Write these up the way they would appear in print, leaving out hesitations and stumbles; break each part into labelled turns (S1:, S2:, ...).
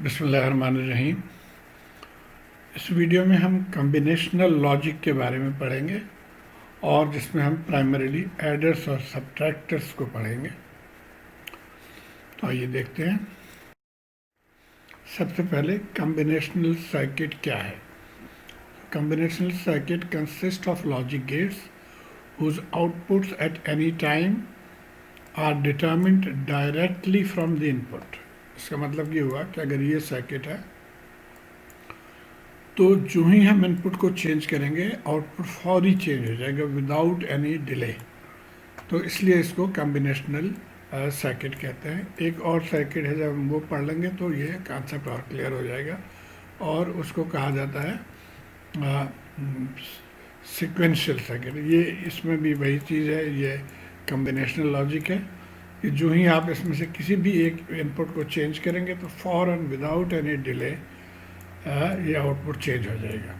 S1: बिस्मिल्लाहिर्रहमानिर्रहीम। इस वीडियो में हम कॉम्बिनेशनल लॉजिक के बारे में पढ़ेंगे और जिसमें हम प्राइमरीली एडर्स और सब्ट्रैक्टर्स को पढ़ेंगे। तो आइए देखते हैं। सबसे पहले कॉम्बिनेशनल सर्किट क्या है। Combinational circuit consist of logic gates whose outputs at any time are determined directly from the input। इसका मतलब ये हुआ कि अगर ये सर्किट है तो जो ही हम इनपुट को चेंज करेंगे आउटपुट फौरी चेंज हो जाएगा विदाउट एनी डिले। तो इसलिए इसको कॉम्बिनेशनल सर्किट कहते हैं। एक और सर्किट है, जब हम वो पढ़ लेंगे तो ये कॉन्सेप्ट और क्लियर हो जाएगा। और उसको कहा जाता है सीक्वेंशियल सर्किट। ये इसमें भी वही चीज़ है, ये कॉम्बिनेशनल लॉजिक है कि जो ही आप इसमें से किसी भी एक इनपुट को चेंज करेंगे तो फ़ौरन विदाउट एनी डिले ये आउटपुट चेंज हो जाएगा।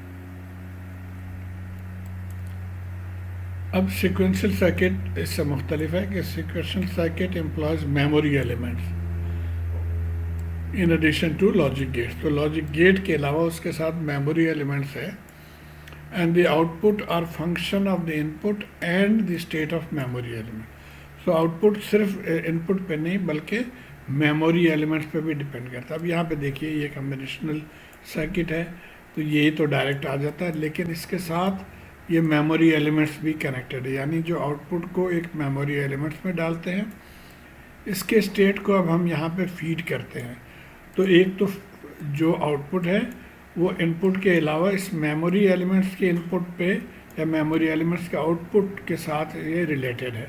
S1: अब सीक्वेंशियल सर्किट इससे मुख्तलिफ है कि sequential circuit employs memory elements in addition to logic gates. तो लॉजिक गेट के अलावा उसके साथ मेमोरी एलिमेंट्स है and the output are function of the input and the state of memory element। so output सिर्फ इनपुट पे नहीं बल्कि मेमोरी एलिमेंट्स पे भी डिपेंड करता है। अब यहाँ पे देखिए ये कॉम्बिनेशनल सर्किट है तो ये तो डायरेक्ट आ जाता है, लेकिन इसके साथ ये मेमोरी एलिमेंट्स भी कनेक्टेड है, यानी जो आउटपुट को एक मेमोरी एलिमेंट्स में डालते हैं इसके स्टेट को अब हम यहाँ पे फीड करते हैं। तो एक तो जो आउटपुट है वो इनपुट के अलावा इस मेमोरी एलिमेंट्स के इनपुट पे या मेमोरी एलिमेंट्स के आउटपुट के साथ ये रिलेटेड है।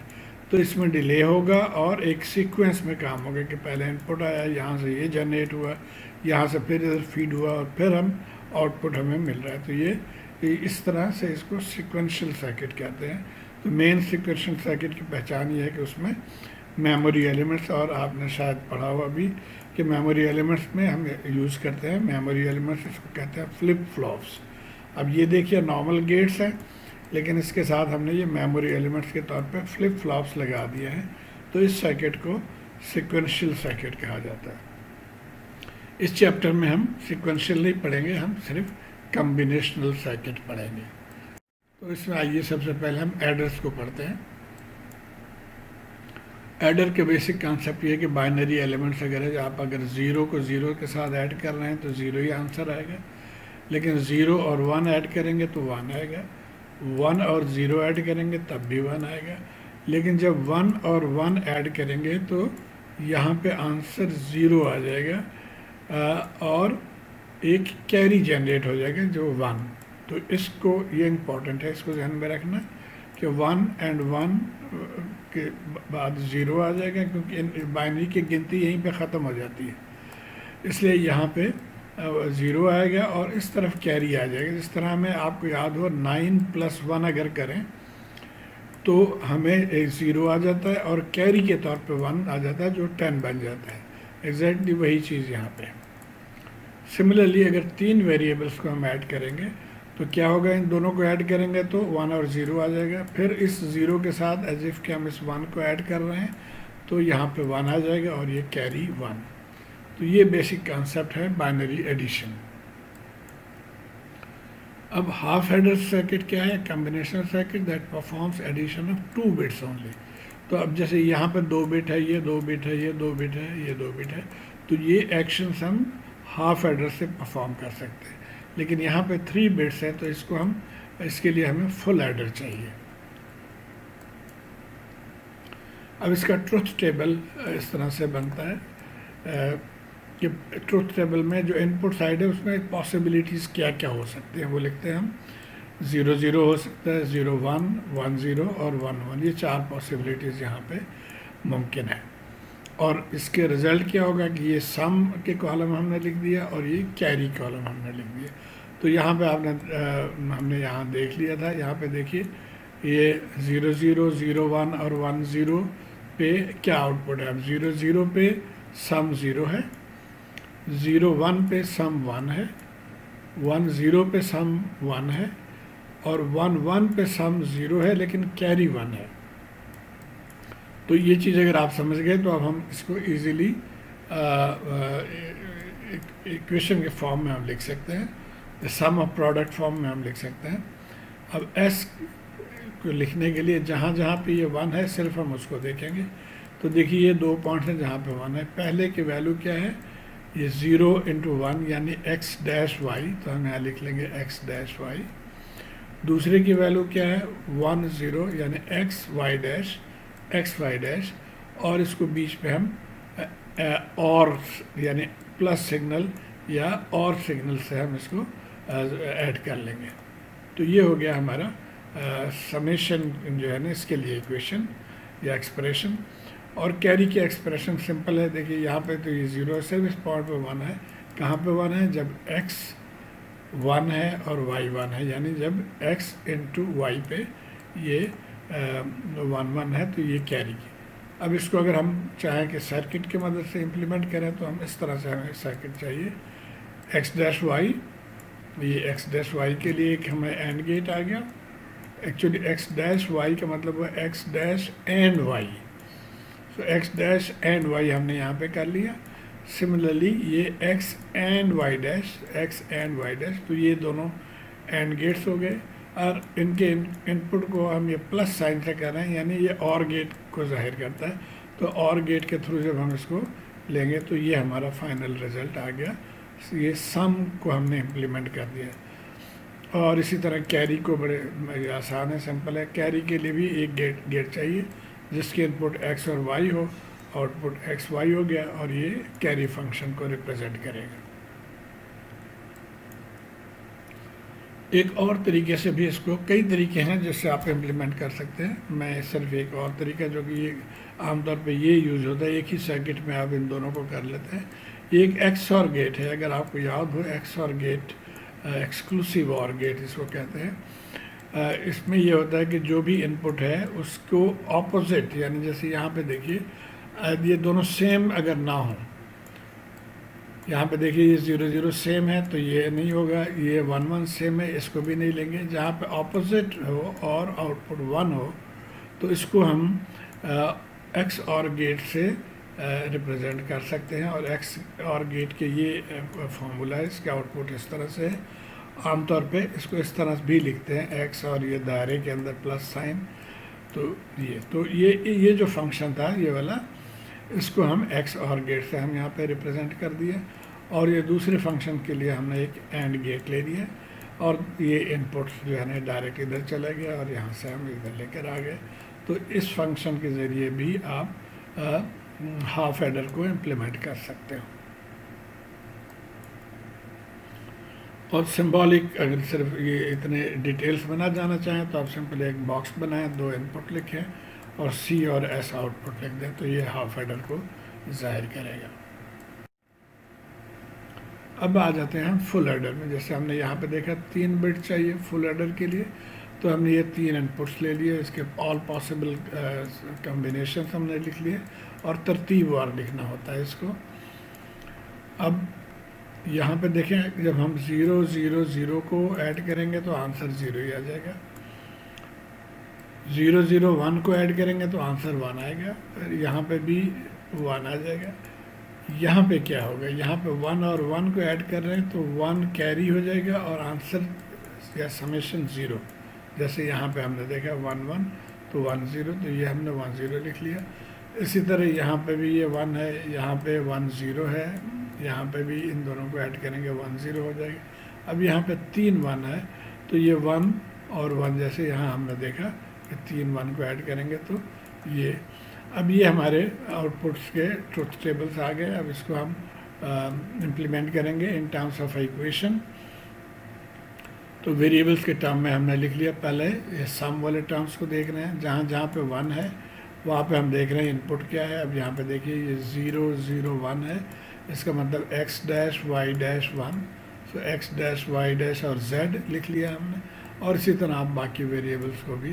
S1: तो इसमें डिले होगा और एक सीक्वेंस में काम होगा कि पहले इनपुट आया, यहाँ से ये जनरेट हुआ, यहाँ से फिर इधर फीड हुआ और फिर हम आउटपुट हमें मिल रहा है। तो ये इस तरह से इसको सीक्वेंशियल सर्किट कहते हैं। तो मेन सीक्वेंशियल सर्किट की पहचान ये है कि उसमें मेमोरी एलिमेंट्स, और आपने शायद पढ़ा हुआ भी कि मेमोरी एलिमेंट्स में हम यूज़ करते हैं मेमोरी एलिमेंट्स, इसको कहते हैं फ्लिप फ्लॉप्स। अब ये देखिए नॉर्मल गेट्स हैं, लेकिन इसके साथ हमने ये मेमोरी एलिमेंट्स के तौर पे फ्लिप फ्लॉप्स लगा दिए हैं। तो इस सर्किट को सीक्वेंशियल सर्किट कहा जाता है। इस चैप्टर में हम सीक्वेंशियल नहीं पढ़ेंगे, हम सिर्फ कॉम्बिनेशनल सर्किट पढ़ेंगे। तो इसमें आइए सबसे पहले हम एडर्स को पढ़ते हैं। एडर के बेसिक कॉन्सेप्ट ये है कि बाइनरी एलिमेंट्स अगर है, आप अगर ज़ीरो को ज़ीरो के साथ ऐड कर रहे हैं तो ज़ीरो ही आंसर आएगा, लेकिन ज़ीरो और वन ऐड करेंगे तो वन आएगा, वन और ज़ीरो ऐड करेंगे तब भी वन आएगा। लेकिन जब वन और वन ऐड करेंगे तो यहाँ पे आंसर ज़ीरो आ जाएगा और एक कैरी जनरेट हो जाएगा जो वन। तो इसको, ये इम्पोर्टेंट है, इसको ध्यान में रखना कि वन एंड वन के बाद ज़ीरो आ जाएगा, क्योंकि बाइनरी की गिनती यहीं पे ख़त्म हो जाती है, इसलिए यहाँ पे ज़ीरो आएगा और इस तरफ कैरी आ जाएगा। जिस तरह में आपको याद हो 9 + 1 अगर करें तो हमें एक ज़ीरो आ जाता है और कैरी के तौर पे 1 आ जाता है जो 10 बन जाता है। एग्जैक्टली वही चीज़ यहाँ पे। सिमिलरली अगर 3 वेरिएबल्स को हम ऐड करेंगे तो क्या होगा, इन दोनों को ऐड करेंगे तो 1 और 0 आ जाएगा, फिर इस 0 के साथ एज इफ़ कि हम इस 1 को ऐड कर रहे हैं तो यहाँ पे 1 आ जाएगा और ये कैरी 1। तो ये बेसिक कॉन्सेप्ट है बाइनरी एडिशन। अब हाफ एडर सर्किट क्या है? Combinational circuit that performs addition of 2 bits only. तो अब जैसे यहाँ पर 2 बिट है, ये 2 बिट है, ये 2 बिट है, ये 2 बिट है, तो ये एक्शंस हम हाफ एडर से परफॉर्म कर सकते हैं। लेकिन यहाँ पे 3 बिट्स है तो इसके लिए हमें फुल एडर चाहिए। अब इसका ट्रुथ टेबल इस तरह से बनता है कि ट्रुथ टेबल में जो इनपुट साइड है उसमें पॉसिबिलिटीज़ क्या क्या हो सकती हैं वो लिखते हैं हम। 0 0 हो सकता है, 0 1 1 0 और 1 1, ये 4 पॉसिबिलिटीज़ यहाँ पे मुमकिन है। और इसके रिज़ल्ट क्या होगा कि ये सम के कॉलम हमने लिख दिया और ये कैरी कॉलम हमने लिख दिया। तो यहाँ पे हमने यहाँ देख लिया था, यहाँ पे देखिए ये 0 0 0 1 और 1 0 पे क्या आउटपुट है। अब 0 0 पे सम 0 है, 0 1 पे सम 1 है, 1 0 पे सम 1 है और 1 1 पे सम 0 है लेकिन कैरी 1 है। तो ये चीज़ अगर आप समझ गए तो अब हम इसको ईज़िली इक्वेशन के फॉर्म में हम लिख सकते हैं, the sum of product form में हम लिख सकते हैं। अब एस को लिखने के लिए जहाँ जहाँ पे ये 1 है सिर्फ हम उसको देखेंगे। तो देखिए ये 2 पॉइंट्स हैं जहाँ पे 1 है। पहले की वैल्यू क्या है, ये 0 इंटू 1 यानी एक्स डैश वाई, तो हम यहाँ लिख लेंगे एक्स डैश वाई। दूसरे की वैल्यू क्या है, 1 0 यानी एक्स वाई डैश, और इसको बीच में हम और यानी प्लस सिग्नल या और सिग्नल से हम इसको ऐड कर लेंगे। तो ये हो गया हमारा समेशन जो है ना इसके लिए इक्वेशन या एक्सप्रेशन। और कैरी की एक्सप्रेशन सिंपल है, देखिए यहाँ पे तो ये 0 है, सिर्फ इस पॉइंट पे 1 है। कहाँ पे 1 है, जब x 1 है और y 1 है, यानी जब x इंटू वाई पे ये 1 1 है तो ये कैरी की। अब इसको अगर हम चाहें कि सर्किट की मदद से इम्प्लीमेंट करें तो हम इस तरह से हमें सर्किट चाहिए, एक्स डैश वाई, ये एक्स डैश वाई के लिए एक हमें एंड गेट आ गया। एक्चुअली एक्स डैश वाई का मतलब हुआ एक्स डैश एंड वाई, तो एक्स डैश एंड वाई हमने यहाँ पे कर लिया। सिमिलरली ये एक्स एंड वाई डैश, तो ये दोनों एंड गेट्स हो गए, और इनके इनपुट को हम ये प्लस साइन से कर रहे हैं, यानी ये और गेट को जाहिर करता है। तो और गेट के थ्रू जब हम इसको लेंगे तो ये हमारा फाइनल रिजल्ट आ गया। ये सम को हमने इम्प्लीमेंट कर दिया। और इसी तरह कैरी को बड़े आसान है, सिंपल है। कैरी के लिए भी एक गेट चाहिए जिसके इनपुट x और y हो, आउटपुट x y हो गया, और ये कैरी फंक्शन को रिप्रेजेंट करेगा। एक और तरीके से भी, इसको कई तरीके हैं जिससे आप इम्प्लीमेंट कर सकते हैं। मैं सिर्फ एक और तरीका जो कि ये आमतौर पे ये यूज़ होता है, एक ही सर्किट में आप इन दोनों को कर लेते हैं। ये एक XOR गेट है, अगर आपको याद हो XOR gate, exclusive OR gate इसको कहते हैं। इसमें ये होता है कि जो भी इनपुट है उसको ऑपोजिट, यानी जैसे यहाँ पे देखिए ये दोनों सेम अगर ना हो, यहाँ पे देखिए ये 0 0 सेम है तो ये नहीं होगा, ये 1 1 सेम है इसको भी नहीं लेंगे। जहाँ पे ऑपोजिट हो और आउटपुट 1 हो तो इसको हम XOR गेट से रिप्रेजेंट कर सकते हैं। और XOR गेट के ये फॉर्मूला है, इसके आउटपुट इस तरह से है। आमतौर पे इसको इस तरह भी लिखते हैं X और ये दायरे के अंदर प्लस साइन। तो ये जो फंक्शन था ये वाला, इसको हम XOR गेट से हम यहाँ पे रिप्रेजेंट कर दिए। और ये दूसरे फंक्शन के लिए हमने एक एंड गेट ले लिया, और ये इनपुट जो है ना डायरेक्ट इधर चला गया और यहाँ से हम इधर लेकर आ गए। तो इस फंक्शन के ज़रिए भी आप हाफ एडर को इम्प्लीमेंट कर सकते हो। और सिंबॉलिक, अगर सिर्फ ये इतने डिटेल्स में ना जाना चाहें तो आप सिंपल एक बॉक्स बनाएं, 2 इनपुट लिखें और C और S आउटपुट लिख दें, तो ये हाफ एडर को जाहिर करेगा। अब आ जाते हैं हम फुल एडर में। जैसे हमने यहाँ पे देखा 3 बिट चाहिए फुल एडर के लिए, तो हमने ये 3 इनपुट्स ले लिए, इसके ऑल पॉसिबल कॉम्बिनेशन हमने लिख लिए, और तरतीबवार लिखना होता है इसको। अब यहाँ पे देखें, जब हम 0 0 0 को ऐड करेंगे तो आंसर 0 ही आ जाएगा। 0 0 1 को ऐड करेंगे तो आंसर 1 आएगा, यहाँ पे भी 1 आ जाएगा। यहाँ पे क्या होगा, यहाँ पे 1 और 1 को ऐड कर रहे हैं तो 1 कैरी हो जाएगा और आंसर या समेशन 0। जैसे यहाँ पे हमने देखा 1 1 तो 1 0, तो ये हमने 1 0 लिख लिया। इसी तरह यहाँ पे भी ये 1 है, यहाँ पे 1 0 है, यहाँ पे भी इन दोनों को ऐड करेंगे 1 0 हो जाएगा। अब यहाँ पे 3 1 है तो ये 1 और 1, जैसे यहाँ हमने देखा कि 3 1 को ऐड करेंगे तो ये, अब ये हमारे आउटपुट्स के ट्रुथ टेबल्स आ गए। अब इसको हम इम्प्लीमेंट करेंगे इन टर्म्स ऑफ इक्वेशन। तो वेरिएबल्स के टर्म में हमने लिख लिया। पहले ये सम वाले टर्म्स को देख रहे हैं, जहाँ जहाँ पे 1 है वहाँ पे हम देख रहे हैं इनपुट क्या है। अब यहाँ पे देखिए ये 0 0 1 है, इसका मतलब x डैश y डैश 1, तो x डैश y डैश और z लिख लिया हमने। और इसी तरह आप बाकी वेरिएबल्स को भी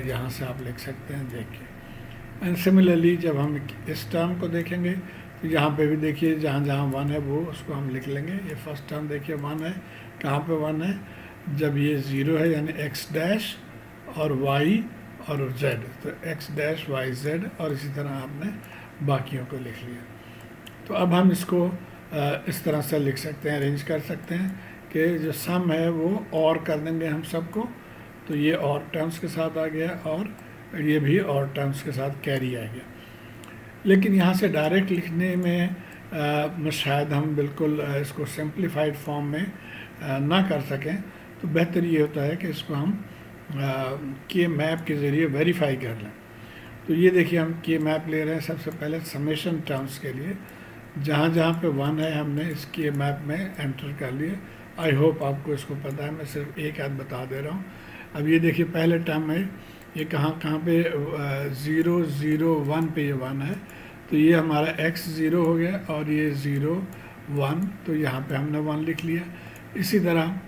S1: यहाँ से आप लिख सकते हैं, देखिए। एंड सिमिलरली जब हम इस टर्म को देखेंगे तो यहाँ पे भी देखिए जहाँ जहाँ 1 है वो उसको हम लिख लेंगे। ये फर्स्ट टर्म देखिए 1 है, कहाँ पे 1 है, जब ये 0 है यानी x डैश और y और z, तो x डैश y z, और इसी तरह आपने बाकियों को लिख लिया। तो अब हम इसको इस तरह से लिख सकते हैं, अरेंज कर सकते हैं कि जो सम है वो और कर देंगे हम सबको, तो ये और टर्म्स के साथ आ गया और ये भी और टर्म्स के साथ कैरी आ गया। लेकिन यहाँ से डायरेक्ट लिखने में शायद हम बिल्कुल इसको सिंप्लीफाइड फॉर्म में ना कर सकें, तो बेहतर ये होता है कि इसको हम के मैप के ज़रिए वेरीफाई कर लें। तो ये देखिए हम के मैप ले रहे हैं सबसे पहले समेशन टर्म्स के लिए, जहाँ जहाँ पे 1 है हमने इस के मैप में एंटर कर लिए। आई होप आपको इसको पता है, मैं सिर्फ एक आध बता दे रहा हूँ। अब ये देखिए पहले टर्म है, ये कहाँ कहाँ पे 0 0 1 पे ये 1 है, तो ये हमारा x 0 हो गया और ये 0 1, तो यहाँ पे हमने 1 लिख लिया। इसी तरह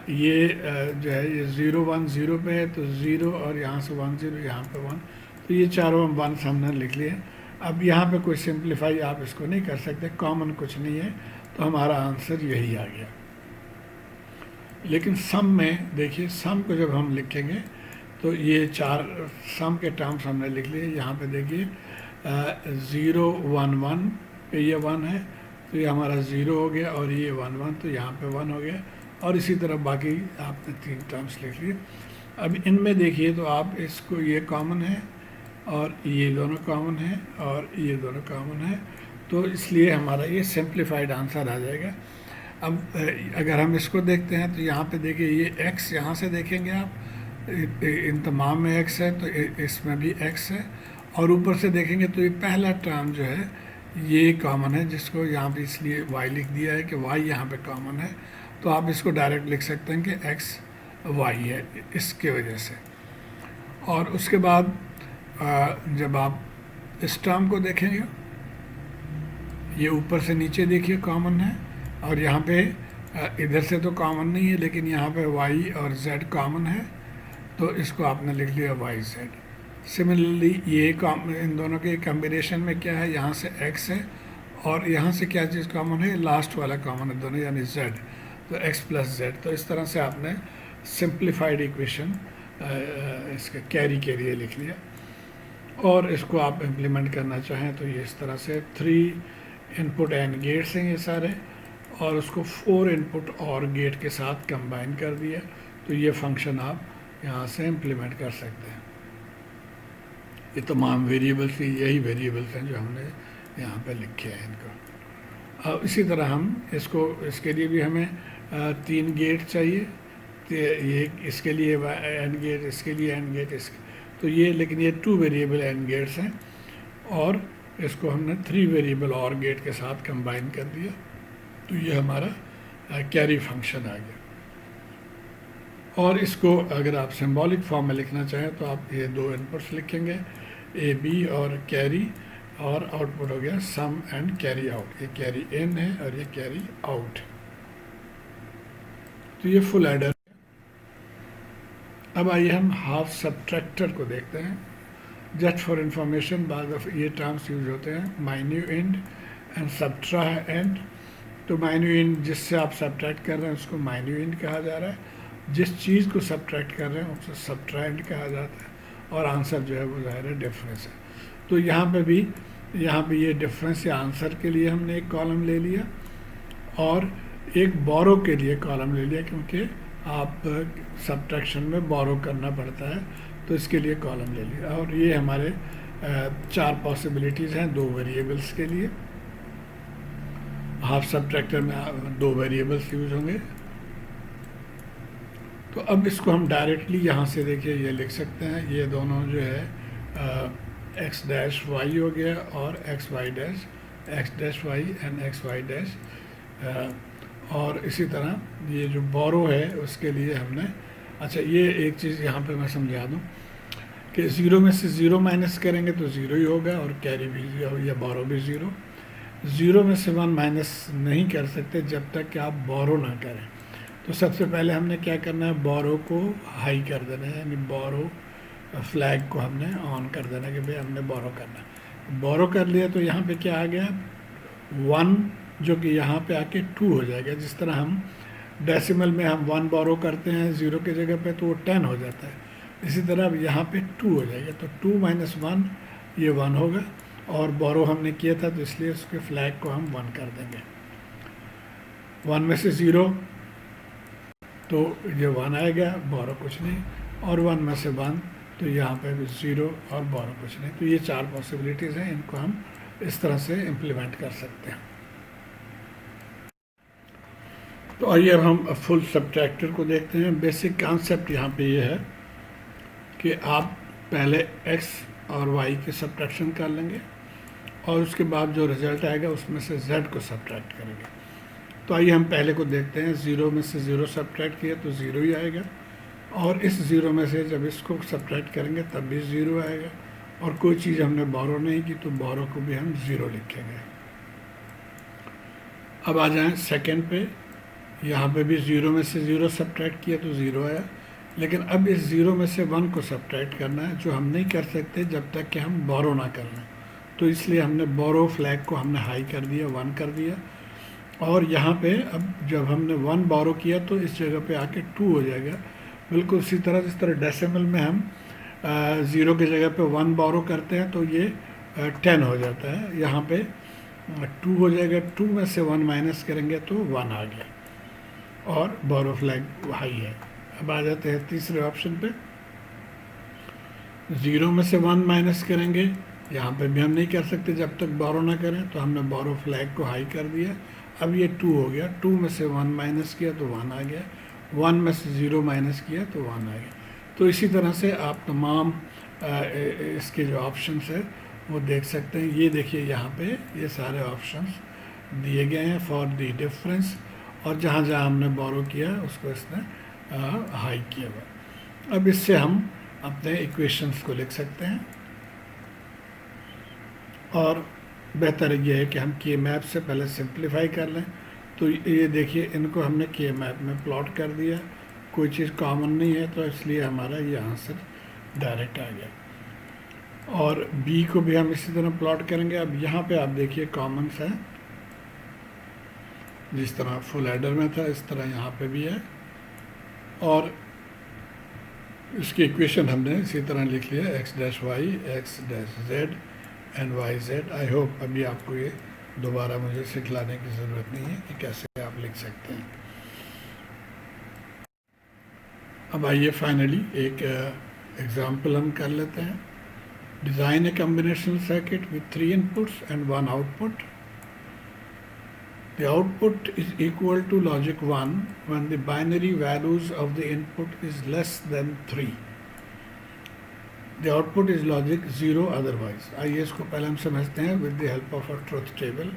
S1: ये जो है ये 0 1 0 पे है, तो 0 और यहाँ से 1 0, यहाँ पे 1, तो ये चारों 1 हमने लिख लिए। अब यहाँ पे कोई सिंप्लीफाई आप इसको नहीं कर सकते, कॉमन कुछ नहीं है, तो हमारा आंसर यही आ गया। लेकिन सम में देखिए, सम को जब हम लिखेंगे तो ये 4 सम के टर्म्स हमने लिख लिए। यहाँ पे देखिए 0 1 1 पे ये 1 है, तो ये हमारा 0 हो गया, और ये 1 1, तो यहाँ पे 1 हो गया, और इसी तरह बाकी आपने 3 टर्म्स लिख लिए। अब इनमें देखिए तो आप इसको, ये कॉमन है और ये दोनों कॉमन है और ये दोनों कॉमन है, तो इसलिए हमारा ये सिंप्लीफाइड आंसर आ जाएगा। अब अगर हम इसको देखते हैं तो यहाँ पे देखिए ये x, यहाँ से देखेंगे आप इन तमाम में x है, तो इसमें भी x है, और ऊपर से देखेंगे तो ये पहला टर्म जो है ये कॉमन है, जिसको यहाँ पे इसलिए y लिख दिया है कि y यहाँ पे कॉमन है, तो आप इसको डायरेक्ट लिख सकते हैं कि x y है इसके वजह से। और उसके बाद जब आप इस टर्म को देखेंगे, ये ऊपर से नीचे देखिए कॉमन है, और यहाँ पे इधर से तो कॉमन नहीं है, लेकिन यहाँ पे y और z कॉमन है, तो इसको आपने लिख लिया y z। सिमिलरली ये इन दोनों के कॉम्बिनेशन में क्या है, यहाँ से x है और यहाँ से क्या चीज़ कॉमन है, लास्ट वाला कॉमन है दोनों, यानी z, तो x प्लस z। तो इस तरह से आपने सिंप्लीफाइड इक्वेशन इसके कैरी के लिए लिख लिया। और इसको आप इम्प्लीमेंट करना चाहें तो ये इस तरह से 3 इनपुट एंड गेट्स हैं ये सारे, और उसको 4 इनपुट और गेट के साथ कंबाइन कर दिया, तो ये फंक्शन आप यहाँ से इम्प्लीमेंट कर सकते हैं। ये तमाम वेरिएबल्स, यही वेरिएबल्स हैं जो हमने यहाँ पे लिखे हैं इनको। अब इसी तरह हम इसको, इसके लिए भी हमें 3 गेट चाहिए, तो ये इसके लिए एंड गेट, इसके लिए एंड गेट, तो ये, लेकिन ये 2 वेरिएबल एंड गेट्स हैं, और इसको हमने 3 वेरिएबल और गेट के साथ कंबाइन कर दिया, तो ये हमारा कैरी फंक्शन आ गया। और इसको अगर आप सिंबॉलिक फॉर्म में लिखना चाहें तो आप ये 2 इनपुट्स लिखेंगे, ए बी और कैरी, और आउटपुट हो गया सम एंड कैरी आउट। ये कैरी इन है और ये कैरी आउट, तो ये फुल एडर। अब आइए हम हाफ सब्ट्रैक्टर को देखते हैं। जस्ट फॉर इंफॉर्मेशन, बाद ऑफ ये टर्म्स यूज होते हैं, माइन्यूएंड एंड सब्ट्राएंड। तो माइन्यूएंड जिससे आप सब्ट्रैक्ट कर रहे हैं उसको माइन्यूएंड कहा जा रहा है, जिस चीज़ को सब्ट्रैक्ट कर रहे हैं उसे सब्ट्राएंड कहा जाता है, और आंसर जो है वो ज़ाहिर है डिफरेंस है। तो यहाँ पे भी, यहाँ पे ये डिफरेंस या आंसर के लिए हमने एक कॉलम ले लिया, और एक बोरो के लिए कॉलम ले लिया, क्योंकि आप सब्ट्रैक्शन में बोरो करना पड़ता है, तो इसके लिए कॉलम ले लिया। और ये हमारे 4 पॉसिबिलिटीज़ हैं 2 वेरिएबल्स के लिए। हाफ सब्ट्रैक्टर में 2 वेरिएबल्स यूज होंगे। तो अब इसको हम डायरेक्टली यहाँ से देखिए ये लिख सकते हैं, ये दोनों जो है एक्स डैश वाई हो गया और X Y dash, X dash Y and X Y dash. और इसी तरह ये जो बोरो है उसके लिए हमने, अच्छा ये एक चीज़ यहाँ पे मैं समझा दूँ कि 0 में से 0 माइनस करेंगे तो 0 ही होगा, और कैरी भी या बोरो भी 0। 0 में से 1 माइनस नहीं कर सकते जब तक कि आप बोरो ना करें। तो सबसे पहले हमने क्या करना है, बोरो को हाई कर देना है, यानी बोरो फ्लैग को हमने ऑन कर देना है कि भाई हमने बोरो करना है। बोरो कर लिया तो यहाँ पे क्या आ गया, 1, जो कि यहाँ पे आके 2 हो जाएगा। जिस तरह हम डेसिमल में हम 1 बोरो करते हैं 0 की जगह पे, तो वो 10 हो जाता है। इसी तरह अब यहाँ पे 2 हो जाएगा, तो 2 - 1 ये 1 होगा, और बोरो हमने किया था तो इसलिए उसके फ्लैग को हम 1 कर देंगे। 1 में से 0 तो ये 1 आएगा, बोरो कुछ नहीं, और 1 में से 1 तो यहाँ पे भी 0 और बोरो कुछ नहीं। तो ये 4 पॉसिबिलिटीज़ हैं, इनको हम इस तरह से इम्प्लीमेंट कर सकते हैं। तो आइए अब हम फुल सब्ट्रैक्टर को देखते हैं। बेसिक कॉन्सेप्ट यहाँ पे ये है कि आप पहले x और y के सब्ट्रैक्शन कर लेंगे और उसके बाद जो रिज़ल्ट आएगा उसमें से z को सब्ट्रैक्ट करेंगे। तो आइए हम पहले को देखते हैं। 0 में से 0 सब्ट्रैक्ट किया तो 0 ही आएगा, और इस 0 में से जब इसको सब्ट्रैक्ट करेंगे तब भी 0 आएगा, और कोई चीज़ हमने बोरो नहीं की तो बोरो को भी हम 0 लिखेंगे। अब आ जाएं सेकंड पे। यहाँ पे भी 0 में से 0 सब्ट्रैक्ट किया तो 0 आया, लेकिन अब इस 0 में से 1 को सब्ट्रैक्ट करना है, जो हम नहीं कर सकते जब तक कि हम बोरो ना कर लें। तो इसलिए हमने बोरो फ्लैग को हमने हाई कर दिया, 1 कर दिया, और यहाँ पे अब जब हमने 1 बोरो किया तो इस जगह पे आके 2 हो जाएगा। बिल्कुल उसी तरह जिस तरह डेसिमल में हम 0 की जगह पे 1 बोरो करते हैं तो ये 10 हो जाता है। यहाँ पे 2 हो जाएगा, 2 में से 1 माइनस करेंगे तो 1 आ गया, और बोरो फ्लैग हाई है। अब आ जाते हैं तीसरे ऑप्शन पे। 0 में से 1 माइनस करेंगे, यहाँ पे भी हम नहीं कर सकते जब तक बोरो ना करें, तो हमने बोरो फ्लैग को हाई कर दिया। अब ये 2 हो गया, 2 में से 1 माइनस किया तो 1 आ गया, 1 में से 0 माइनस किया तो 1 आ गया। तो इसी तरह से आप तमाम इसके जो ऑप्शंस है वो देख सकते हैं। ये देखिए यहाँ पे ये सारे ऑप्शंस दिए गए हैं फॉर द डिफरेंस, और जहाँ जहाँ हमने बोरो किया उसको इसने हाई किया हुआ। अब इससे हम अपने इक्वेशंस को लिख सकते हैं, और बेहतर ये है कि हम के मैप से पहले सिंप्लीफाई कर लें। तो ये देखिए, इनको हमने के मैप में प्लॉट कर दिया, कोई चीज़ कॉमन नहीं है तो इसलिए हमारा ये आंसर डायरेक्ट आ गया। और बी को भी हम इसी तरह प्लॉट करेंगे। अब यहाँ पे आप देखिए कॉमन्स है, जिस तरह फुल एडर में था इस तरह यहाँ पे भी है, और इसकी इक्वेशन हमने इसी तरह लिख लिया, x dash Y X dash Z and Y Z. I hope अभी आपको ये दोबारा मुझे सिखलाने की ज़रूरत नहीं है कि कैसे आप लिख सकते हैं। अब आइए फाइनली एक एग्जाम्पल हम कर लेते हैं। Design A combinational circuit with 3 inputs and 1 output. The output is equal to logic 1 when the binary values of the input is less than 3. The output is logic 0 otherwise. आइए इसको पहले हम समझते हैं with the help of a truth table.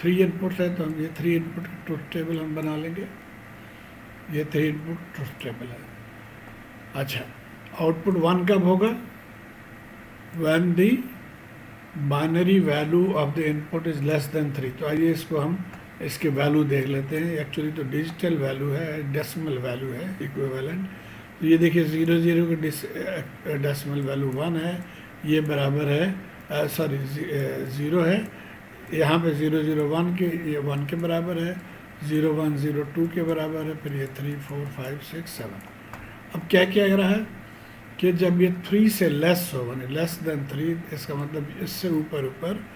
S1: 3 inputs है तो हम ये 3 इनपुट की ट्रुथ टेबल हम बना लेंगे। ये 3 इनपुट ट्रुथ टेबल है। अच्छा, आउटपुट 1 कब होगा? When the binary value of the input is less than 3. तो आइए इसको हम इसके वैल्यू देख लेते हैं। एक्चुअली तो डिजिटल वैल्यू है, डेसिमल वैल्यू है इक्विवेलेंट। तो ये देखिए 0 0 की डेसिमल वैल्यू 1 है, ये बराबर है सॉरी 0 है, यहाँ पे 0 0 1 के, ये 1 के बराबर है, 0 1 0 2 के बराबर है, फिर ये 3 4 5 6 7। अब क्या क्या रहा है कि जब ये 3 से लेस हो, यानी लेस देन 3, इसका मतलब इससे ऊपर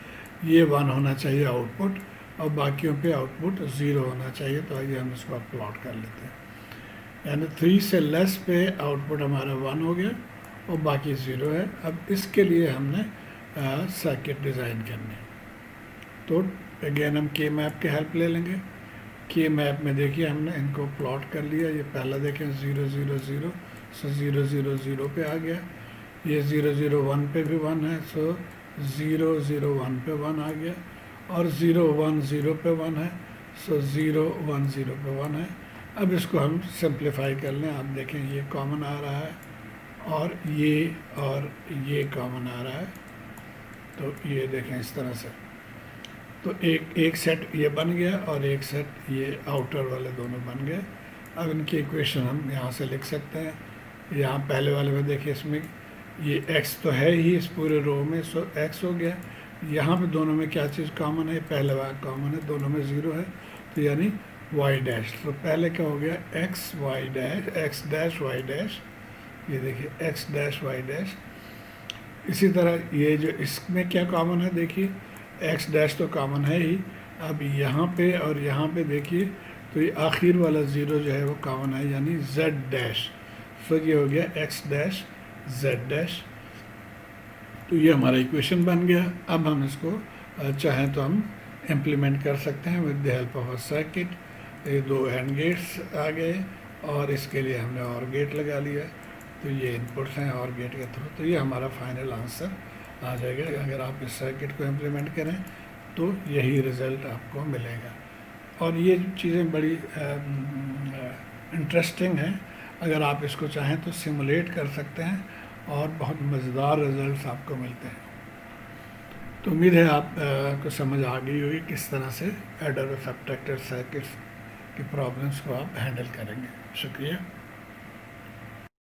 S1: ये 1 होना चाहिए आउटपुट, और बाकियों पे आउटपुट 0 होना चाहिए। तो आइए हम इसको प्लॉट कर लेते हैं। यानी 3 से लेस पे आउटपुट हमारा 1 हो गया और बाकी 0 है। अब इसके लिए हमने सर्किट डिज़ाइन करनी है। तो अगेन हम के मैप के हेल्प ले लेंगे। के मैप में देखिए हमने इनको प्लॉट कर लिया। ये पहला देखें 0 0 0, सो 0 0 0 पे आ गया। ये 0 0 1 पे भी 1 है, सो 0 0 1 पे 1 आ गया, और 0 1 0 पे 1 है, सो 0 1 0 पे 1 है। अब इसको हम सिंप्लीफाई कर लें। आप देखें ये कॉमन आ रहा है, और ये कॉमन आ रहा है। तो ये देखें इस तरह से, तो एक सेट ये बन गया और एक सेट ये आउटर वाले दोनों बन गए। अब इनकी इक्वेशन हम यहाँ से लिख सकते हैं। यहाँ पहले वाले में देखिए, इसमें ये x तो है ही इस पूरे रो में, सो x हो गया। यहाँ पे दोनों में क्या चीज़ कॉमन है? पहले वाला कॉमन है, दोनों में 0 है, तो यानी y डैश। तो पहले क्या हो गया? x डैश y डैश, ये देखिए x डैश y डैश इसी तरह ये जो इसमें क्या कॉमन है देखिए, एक्स डैश तो कॉमन है ही। अब यहाँ पे और यहाँ पे देखिए, तो ये आखिर वाला ज़ीरो जो है वो कॉमन है, यानी जेड डैश। सो ये हो गया एक्स डैश जेड डैश। तो ये हमारा इक्वेशन बन गया। अब हम इसको चाहें तो हम इम्प्लीमेंट कर सकते हैं with the help of a circuit. ये दो एंड गेट्स आ गए और इसके लिए हमने और गेट लगा लिया। तो ये इनपुट्स हैं और गेट के थ्रू। तो ये हमारा फाइनल आंसर आ जाएगा। अगर आप इस सर्किट को इम्प्लीमेंट करें तो यही रिज़ल्ट आपको मिलेगा। और ये चीज़ें बड़ी इंटरेस्टिंग हैं। अगर आप इसको चाहें तो सिमुलेट कर सकते हैं और बहुत मज़ेदार रिजल्ट्स आपको मिलते हैं। तो उम्मीद है आप को समझ आ गई होगी किस तरह से एडर और सब्ट्रैक्टर सर्किट्स की प्रॉब्लम्स को आप हैंडल करेंगे। शुक्रिया।